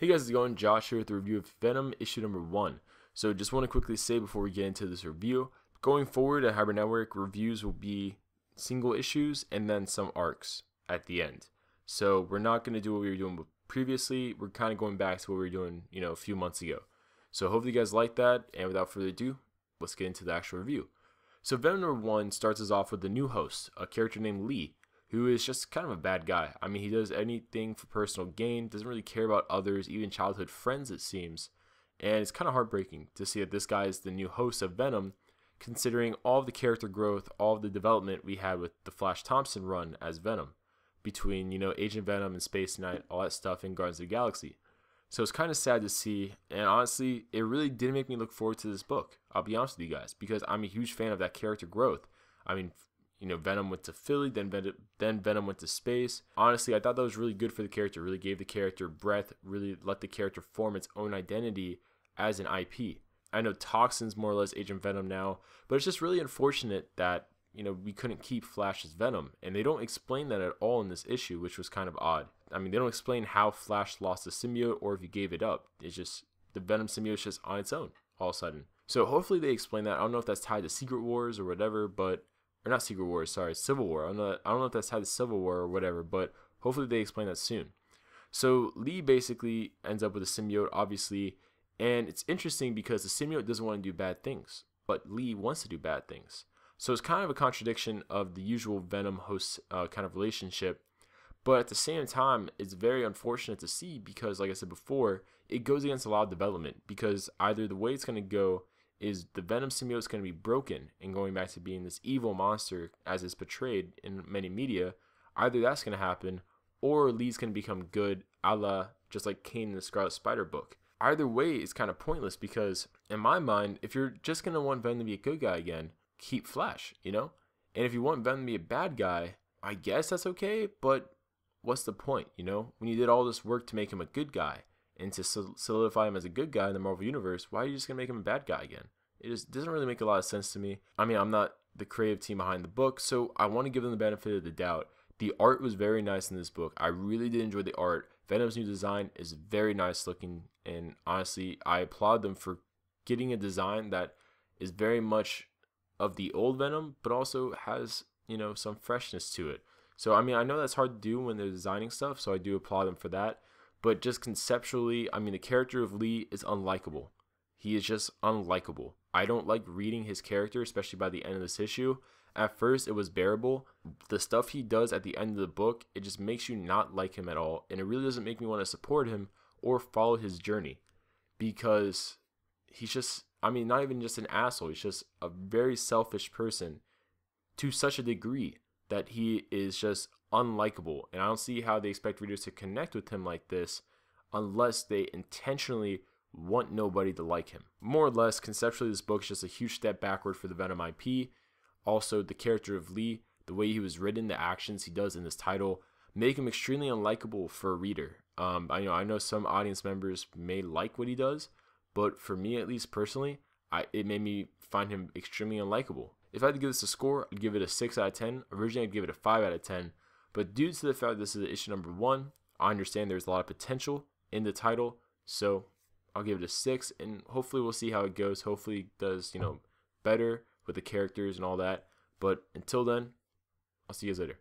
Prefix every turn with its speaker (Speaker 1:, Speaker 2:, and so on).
Speaker 1: Hey guys, how's it going? Josh here with the review of Venom issue number 1. So just want to quickly say before we get into this review, going forward at Hybrid Network, reviews will be single issues and then some arcs at the end. So we're not going to do what we were doing previously. We're kind of going back to what we were doing, a few months ago. So hopefully you guys like that, and without further ado, let's get into the actual review. So Venom number 1 starts us off with the new host, a character named Lee, who is just kind of a bad guy. I mean, he does anything for personal gain, doesn't really care about others, even childhood friends, it seems. And it's kind of heartbreaking to see that this guy is the new host of Venom, considering all of the character growth, all of the development we had with the Flash Thompson run as Venom, between, Agent Venom and Space Knight, all that stuff in Guardians of the Galaxy. So it's kind of sad to see, and honestly, it really did make me look forward to this book. I'll be honest with you guys, because I'm a huge fan of that character growth. I mean, Venom went to Philly, then Venom went to space. Honestly, I thought that was really good for the character. Really gave the character breadth, really let the character form its own identity as an IP. I know Toxin's more or less Agent Venom now, but it's just really unfortunate that, we couldn't keep Flash as Venom. And they don't explain that at all in this issue, which was kind of odd. I mean, they don't explain how Flash lost the symbiote or if he gave it up. It's just, the Venom symbiote is just on its own all of a sudden. So hopefully they explain that. I don't know if that's tied to Secret Wars or whatever, but or not Secret Wars, sorry, Civil War. I don't know if that's tied to Civil War or whatever, but hopefully they explain that soon. So Lee basically ends up with a symbiote, obviously, and it's interesting because the symbiote doesn't want to do bad things, but Lee wants to do bad things. So it's kind of a contradiction of the usual Venom-host kind of relationship, but at the same time, it's very unfortunate to see because, like I said before, it goes against a lot of development because either the way it's going to go is the Venom symbiote is going to be broken and going back to being this evil monster as is portrayed in many media. Either that's going to happen or Lee's going to become good, a la just like Kane in the Scarlet Spider book. Either way is kind of pointless because in my mind, if you're just going to want Venom to be a good guy again, keep Flash, And if you want Venom to be a bad guy, I guess that's okay, but what's the point, When you did all this work to make him a good guy and to solidify him as a good guy in the Marvel Universe, why are you just going to make him a bad guy again? It just doesn't really make a lot of sense to me. I mean, I'm not the creative team behind the book, so I want to give them the benefit of the doubt. The art was very nice in this book. I really did enjoy the art. Venom's new design is very nice looking, and honestly, I applaud them for getting a design that is very much of the old Venom, but also has, some freshness to it. So, I mean, I know that's hard to do when they're designing stuff, so I do applaud them for that. But just conceptually, I mean, the character of Lee is unlikable. He is just unlikable. I don't like reading his character, especially by the end of this issue. At first, it was bearable. The stuff he does at the end of the book, it just makes you not like him at all. And it really doesn't make me want to support him or follow his journey. Because he's just, I mean, not even just an asshole. He's just a very selfish person to such a degree that he is just unlikable. And I don't see how they expect readers to connect with him like this unless they intentionally want nobody to like him. More or less, conceptually, this book is just a huge step backward for the Venom IP. Also, the character of Lee, the way he was written, the actions he does in this title, make him extremely unlikable for a reader. I know some audience members may like what he does, but for me, at least personally, it made me find him extremely unlikable. If I had to give this a score, I'd give it a 6 out of 10. Originally, I'd give it a 5 out of 10. But due to the fact that this is issue number 1, I understand there's a lot of potential in the title. So I'll give it a 6, and hopefully we'll see how it goes. Hopefully it does, better with the characters and all that. But until then, I'll see you guys later.